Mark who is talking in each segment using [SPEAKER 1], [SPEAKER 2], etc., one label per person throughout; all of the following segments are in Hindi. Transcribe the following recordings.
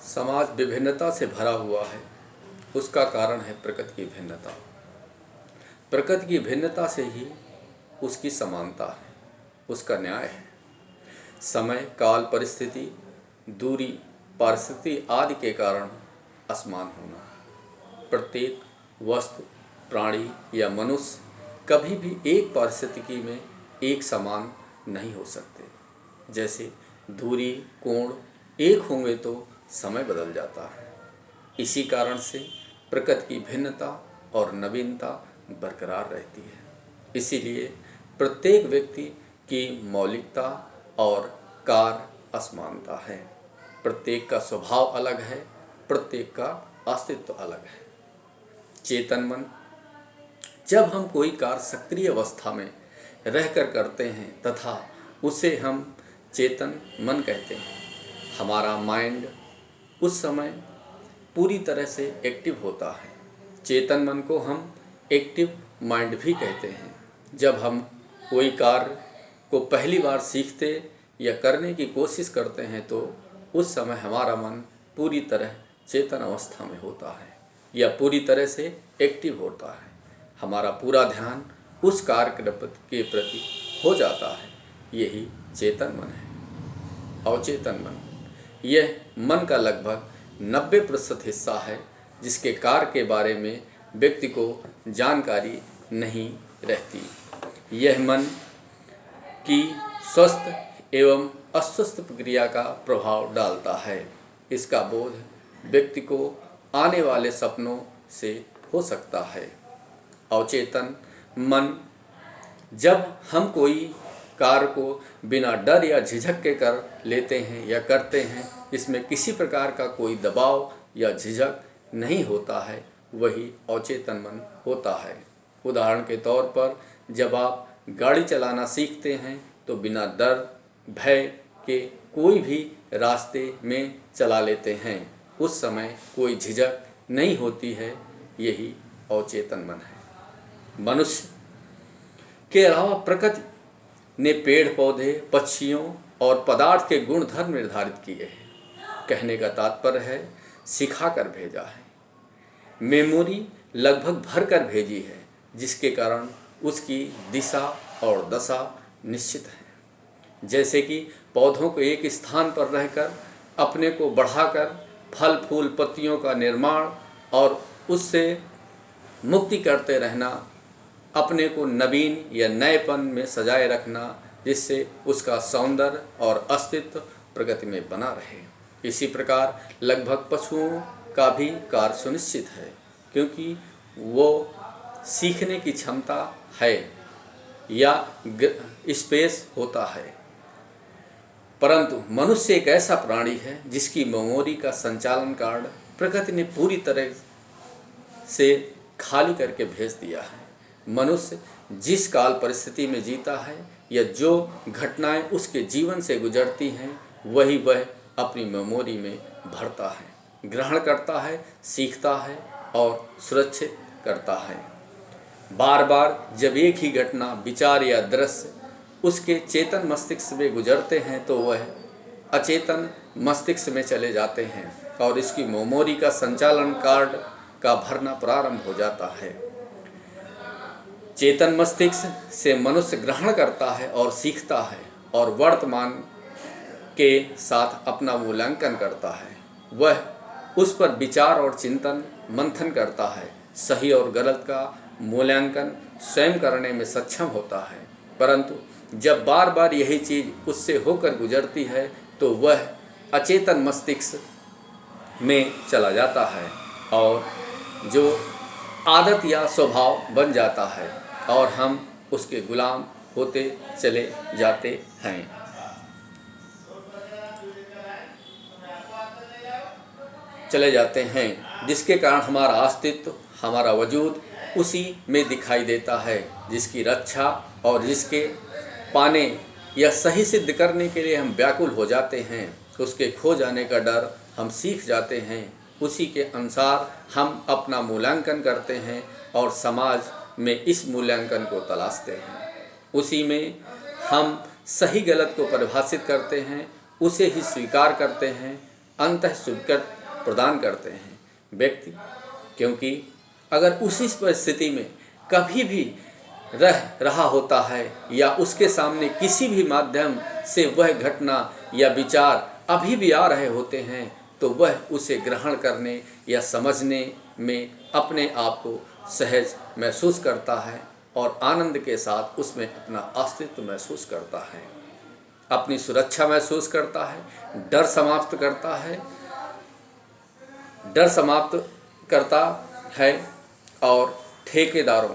[SPEAKER 1] समाज विभिन्नता से भरा हुआ है, उसका कारण है प्रकृति की भिन्नता। प्रकृति की भिन्नता से ही उसकी समानता है, उसका न्याय है। समय, काल, परिस्थिति, दूरी, परिस्थिति आदि के कारण असमान होना। प्रत्येक वस्तु, प्राणी या मनुष्य कभी भी एक परिस्थिति में एक समान नहीं हो सकते। जैसे दूरी, कोण एक होंगे तो समय बदल जाता है। इसी कारण से प्रकृति की भिन्नता और नवीनता बरकरार रहती है। इसीलिए प्रत्येक व्यक्ति की मौलिकता और कार्य असमानता है। प्रत्येक का स्वभाव अलग है, प्रत्येक का अस्तित्व अलग है। चेतन मन, जब हम कोई कार्य सक्रिय अवस्था में रहकर करते हैं तथा उसे हम चेतन मन कहते हैं। हमारा माइंड उस समय पूरी तरह से एक्टिव होता है। चेतन मन को हम एक्टिव माइंड भी कहते हैं। जब हम कोई कार्य को पहली बार सीखते या करने की कोशिश करते हैं तो उस समय हमारा मन पूरी तरह चेतन अवस्था में होता है या पूरी तरह से एक्टिव होता है। हमारा पूरा ध्यान उस कार्य के प्रति हो जाता है। यही चेतन मन है। अवचेतन मन, यह मन का लगभग 90% हिस्सा है जिसके कार्य के बारे में व्यक्ति को जानकारी नहीं रहती। यह मन की स्वस्थ एवं अस्वस्थ प्रक्रिया का प्रभाव डालता है। इसका बोध व्यक्ति को आने वाले सपनों से हो सकता है। अवचेतन मन, जब हम कोई कार्य को बिना डर या झिझक के कर लेते हैं या करते हैं, इसमें किसी प्रकार का कोई दबाव या झिझक नहीं होता है, वही अवचेतन मन होता है। उदाहरण के तौर पर जब आप गाड़ी चलाना सीखते हैं तो बिना डर भय के कोई भी रास्ते में चला लेते हैं। उस समय कोई झिझक नहीं होती है, यही अवचेतन मन है। मनुष्य के अलावा प्रकृति ने पेड़ पौधे, पक्षियों और पदार्थ के गुण धर्म निर्धारित किए हैं। कहने का तात्पर्य है सिखा कर भेजा है। मेमोरी लगभग भर कर भेजी है, जिसके कारण उसकी दिशा और दशा निश्चित है। जैसे कि पौधों को एक स्थान पर रहकर अपने को बढ़ाकर फल फूल पत्तियों का निर्माण और उससे मुक्ति करते रहना, अपने को नवीन या नएपन में सजाए रखना, जिससे उसका सौंदर्य और अस्तित्व प्रगति में बना रहे। इसी प्रकार लगभग पशुओं का भी कार्य सुनिश्चित है, क्योंकि वो सीखने की क्षमता है या स्पेस होता है। परंतु मनुष्य एक ऐसा प्राणी है जिसकी मेमोरी का संचालन कार्ड प्रकृति ने पूरी तरह से खाली करके भेज दिया है। मनुष्य जिस काल परिस्थिति में जीता है या जो घटनाएं उसके जीवन से गुजरती हैं, वही वह अपनी मेमोरी में भरता है, ग्रहण करता है, सीखता है और सुरक्षित करता है। बार बार जब एक ही घटना, विचार या दृश्य उसके चेतन मस्तिष्क में गुजरते हैं तो वह अचेतन मस्तिष्क में चले जाते हैं और इसकी मेमोरी का संचालन कार्ड का भरना प्रारंभ हो जाता है। चेतन मस्तिष्क से मनुष्य ग्रहण करता है और सीखता है और वर्तमान के साथ अपना मूल्यांकन करता है। वह उस पर विचार और चिंतन मंथन करता है। सही और गलत का मूल्यांकन स्वयं करने में सक्षम होता है। परंतु जब बार बार यही चीज़ उससे होकर गुजरती है तो वह अचेतन मस्तिष्क में चला जाता है और जो आदत या स्वभाव बन जाता है और हम उसके गुलाम होते चले जाते हैं, जिसके कारण हमारा अस्तित्व, हमारा वजूद उसी में दिखाई देता है, जिसकी रक्षा और जिसके पाने या सही सिद्ध करने के लिए हम व्याकुल हो जाते हैं। उसके खो जाने का डर हम सीख जाते हैं। उसी के अनुसार हम अपना मूल्यांकन करते हैं और समाज में इस मूल्यांकन को तलाशते हैं। उसी में हम सही गलत को परिभाषित करते हैं, उसे ही स्वीकार करते हैं अंतः स्वीकृत प्रदान करते हैं व्यक्ति, क्योंकि अगर उसी परिस्थिति में कभी भी रह रहा होता है या उसके सामने किसी भी माध्यम से वह घटना या विचार अभी भी आ रहे होते हैं, तो वह उसे ग्रहण करने या समझने में अपने आप को सहज महसूस करता है और आनंद के साथ उसमें अपना अस्तित्व महसूस करता है, अपनी सुरक्षा महसूस करता है, डर समाप्त करता है और ठेकेदारों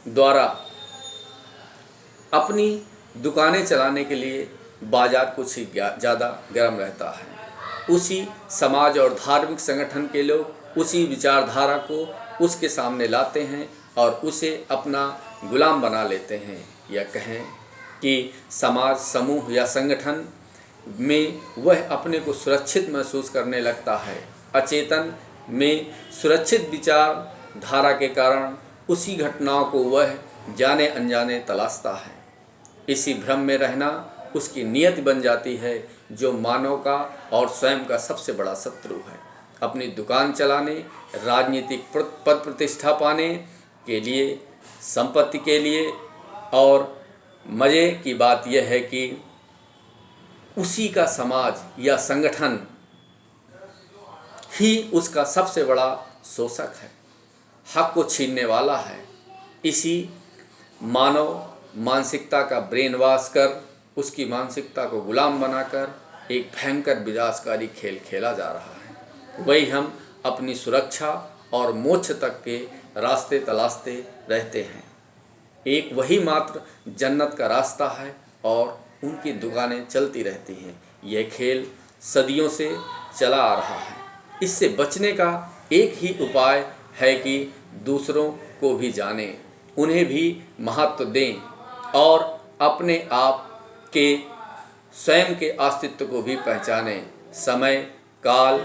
[SPEAKER 1] द्वारा अपनी दुकानें चलाने के लिए बाजार कुछ ही ज़्यादा गर्म रहता है। उसी समाज और धार्मिक संगठन के लोग उसी विचारधारा को उसके सामने लाते हैं और उसे अपना गुलाम बना लेते हैं, या कहें कि समाज, समूह या संगठन में वह अपने को सुरक्षित महसूस करने लगता है। अचेतन में सुरक्षित विचारधारा के कारण उसी घटनाओं को वह जाने अनजाने तलाशता है। इसी भ्रम में रहना उसकी नियति बन जाती है, जो मानव का और स्वयं का सबसे बड़ा शत्रु है। अपनी दुकान चलाने, राजनीतिक पद प्रतिष्ठा पाने के लिए, संपत्ति के लिए, और मज़े की बात यह है कि उसी का समाज या संगठन ही उसका सबसे बड़ा शोषक है, हक को छीनने वाला है। इसी मानव मानसिकता का ब्रेन वॉश कर, उसकी मानसिकता को गुलाम बनाकर एक भयंकर विनाशकारी खेल खेला जा रहा है। वही हम अपनी सुरक्षा और मोक्ष तक के रास्ते तलाशते रहते हैं। एक वही मात्र जन्नत का रास्ता है और उनकी दुकानें चलती रहती हैं। यह खेल सदियों से चला आ रहा है। इससे बचने का एक ही उपाय है कि दूसरों को भी जानें, उन्हें भी महत्व दें और अपने आप के स्वयं के अस्तित्व को भी पहचानें। समय, काल,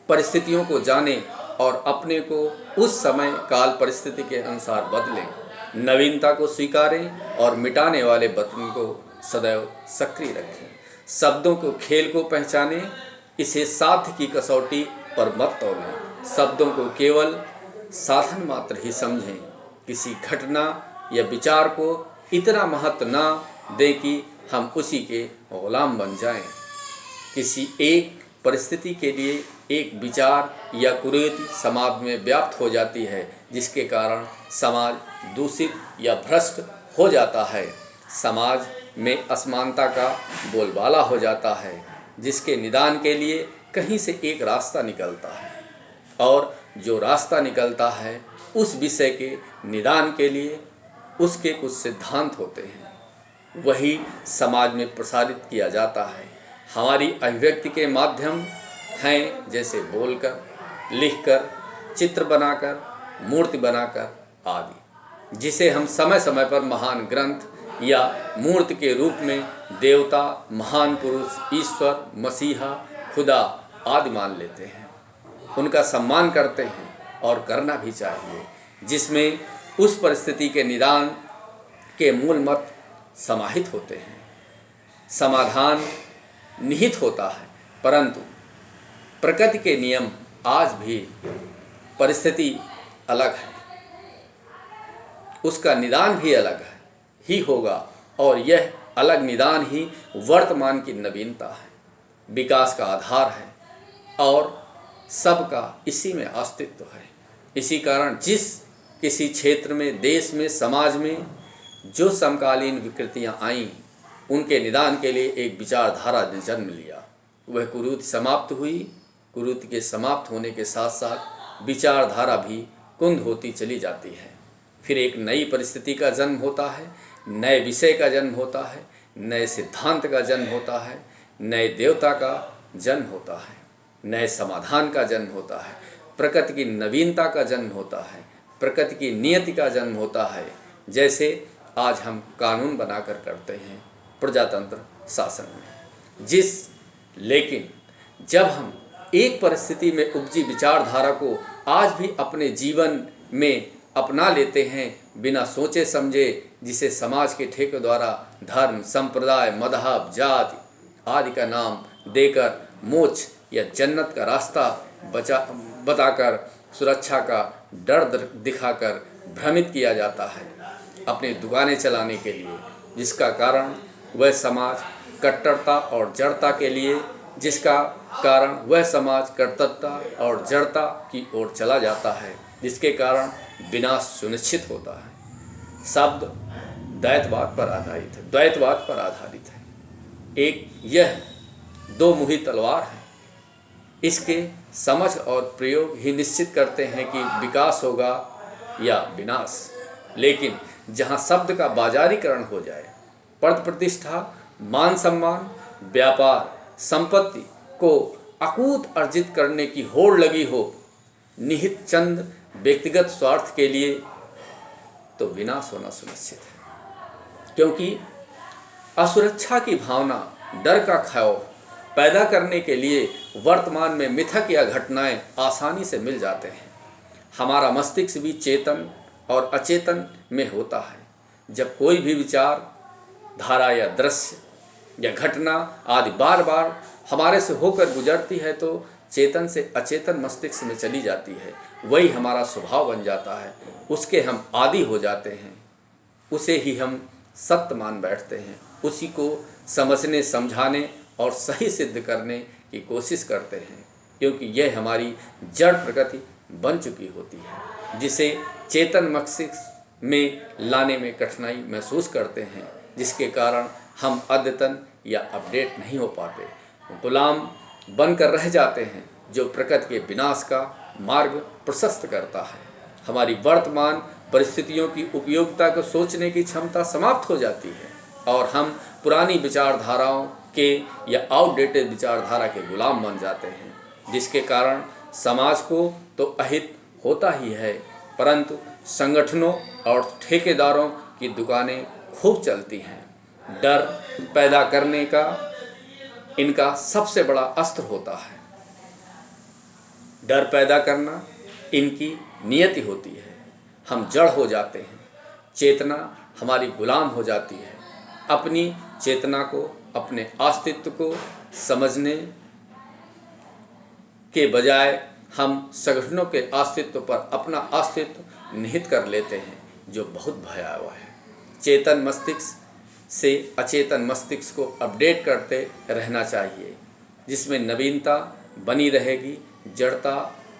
[SPEAKER 1] परिस्थितियों को जानें और अपने को उस समय, काल, परिस्थिति के अनुसार बदलें। नवीनता को स्वीकारें और मिटाने वाले बटन को सदैव सक्रिय रखें। शब्दों को, खेल को पहचानें, इसे साध्य की कसौटी पर मत तौलें। शब्दों को केवल साधन मात्र ही समझें। किसी घटना या विचार को इतना महत्व ना दें कि हम उसी के गुलाम बन जाएं। किसी एक परिस्थिति के लिए एक विचार या कुरीति समाज में व्याप्त हो जाती है, जिसके कारण समाज दूषित या भ्रष्ट हो जाता है। समाज में असमानता का बोलबाला हो जाता है, जिसके निदान के लिए कहीं से एक रास्ता निकलता है, और जो रास्ता निकलता है उस विषय के निदान के लिए उसके कुछ सिद्धांत होते हैं, वही समाज में प्रसारित किया जाता है। हमारी अभिव्यक्ति के माध्यम हैं, जैसे बोलकर, लिखकर, चित्र बनाकर, मूर्ति बनाकर आदि, जिसे हम समय समय पर महान ग्रंथ या मूर्ति के रूप में देवता, महान पुरुष, ईश्वर, मसीहा, खुदा आदि मान लेते हैं। उनका सम्मान करते हैं और करना भी चाहिए, जिसमें उस परिस्थिति के निदान के मूल मत समाहित होते हैं, समाधान निहित होता है। परंतु प्रकृति के नियम आज भी परिस्थिति अलग है, उसका निदान भी अलग है ही होगा, और यह अलग निदान ही वर्तमान की नवीनता है, विकास का आधार है, और सबका इसी में अस्तित्व है। इसी कारण जिस किसी क्षेत्र में, देश में, समाज में जो समकालीन विकृतियां आईं, उनके निदान के लिए एक विचारधारा ने जन्म लिया। वह कुरीति समाप्त हुई। कुरीति के समाप्त होने के साथ साथ विचारधारा भी कुंद होती चली जाती है। फिर एक नई परिस्थिति का जन्म होता है, नए विषय का जन्म होता है, नए सिद्धांत का जन्म होता है, नए देवता का जन्म होता है, नए समाधान का जन्म होता है, प्रकृति की नवीनता का जन्म होता है, प्रकृति की नियति का जन्म होता है। जैसे आज हम कानून बनाकर करते हैं प्रजातंत्र शासन में, लेकिन जब हम एक परिस्थिति में उपजी विचारधारा को आज भी अपने जीवन में अपना लेते हैं बिना सोचे समझे, जिसे समाज के ठेके द्वारा धर्म, संप्रदाय, मजहब, जाति आदि का नाम देकर मोक्ष या जन्नत का रास्ता बताकर सुरक्षा का डर दिखाकर भ्रमित किया जाता है अपनी दुकानें चलाने के लिए, जिसका कारण वह समाज कट्टरता और जड़ता के लिए जिसका कारण वह समाज कट्टरता और जड़ता की ओर चला जाता है, जिसके कारण विनाश सुनिश्चित होता है। शब्द द्वैतवाद पर आधारित है। एक यह दो मुही तलवार है। इसके समझ और प्रयोग ही निश्चित करते हैं कि विकास होगा या विनाश। लेकिन जहाँ शब्द का बाजारीकरण हो जाए, पद प्रतिष्ठा, मान सम्मान, व्यापार, संपत्ति को अकूत अर्जित करने की होड़ लगी हो निहित चंद व्यक्तिगत स्वार्थ के लिए, तो विनाश होना सुनिश्चित है। क्योंकि असुरक्षा की भावना, डर का खौफ पैदा करने के लिए वर्तमान में मिथक या घटनाएं आसानी से मिल जाते हैं। हमारा मस्तिष्क भी चेतन और अचेतन में होता है। जब कोई भी विचार धारा या दृश्य या घटना आदि बार बार हमारे से होकर गुजरती है तो चेतन से अचेतन मस्तिष्क में चली जाती है। वही हमारा स्वभाव बन जाता है, उसके हम आदी हो जाते हैं, उसे ही हम सत्य मान बैठते हैं, उसी को समझने, समझाने और सही सिद्ध करने की कोशिश करते हैं, क्योंकि यह हमारी जड़ प्रकृति बन चुकी होती है, जिसे चेतन मस्तिष्क में लाने में कठिनाई महसूस करते हैं, जिसके कारण हम अद्यतन या अपडेट नहीं हो पाते, गुलाम बनकर रह जाते हैं, जो प्रकृति के विनाश का मार्ग प्रशस्त करता है। हमारी वर्तमान परिस्थितियों की उपयोगिता को सोचने की क्षमता समाप्त हो जाती है और हम पुरानी विचारधाराओं के या आउटडेटेड विचारधारा के गुलाम बन जाते हैं, जिसके कारण समाज को तो अहित होता ही है, परंतु संगठनों और ठेकेदारों की दुकानें खूब चलती हैं। डर पैदा करने का इनका सबसे बड़ा अस्त्र होता है। डर पैदा करना इनकी नियति होती है। हम जड़ हो जाते हैं, चेतना हमारी गुलाम हो जाती है। अपनी चेतना को, अपने अस्तित्व को समझने के बजाय हम संगठनों के अस्तित्व पर अपना अस्तित्व निहित कर लेते हैं, जो बहुत भयावह है। चेतन मस्तिष्क से अचेतन मस्तिष्क को अपडेट करते रहना चाहिए, जिसमें नवीनता बनी रहेगी, जड़ता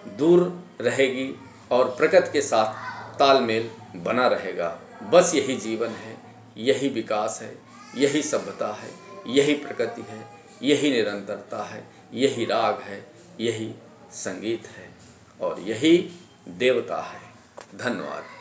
[SPEAKER 1] दूर रहेगी और प्रकृति के साथ तालमेल बना रहेगा। बस यही जीवन है, यही विकास है, यही सभ्यता है, यही प्रकृति है, यही निरंतरता है, यही राग है, यही संगीत है और यही देवता है। धन्यवाद।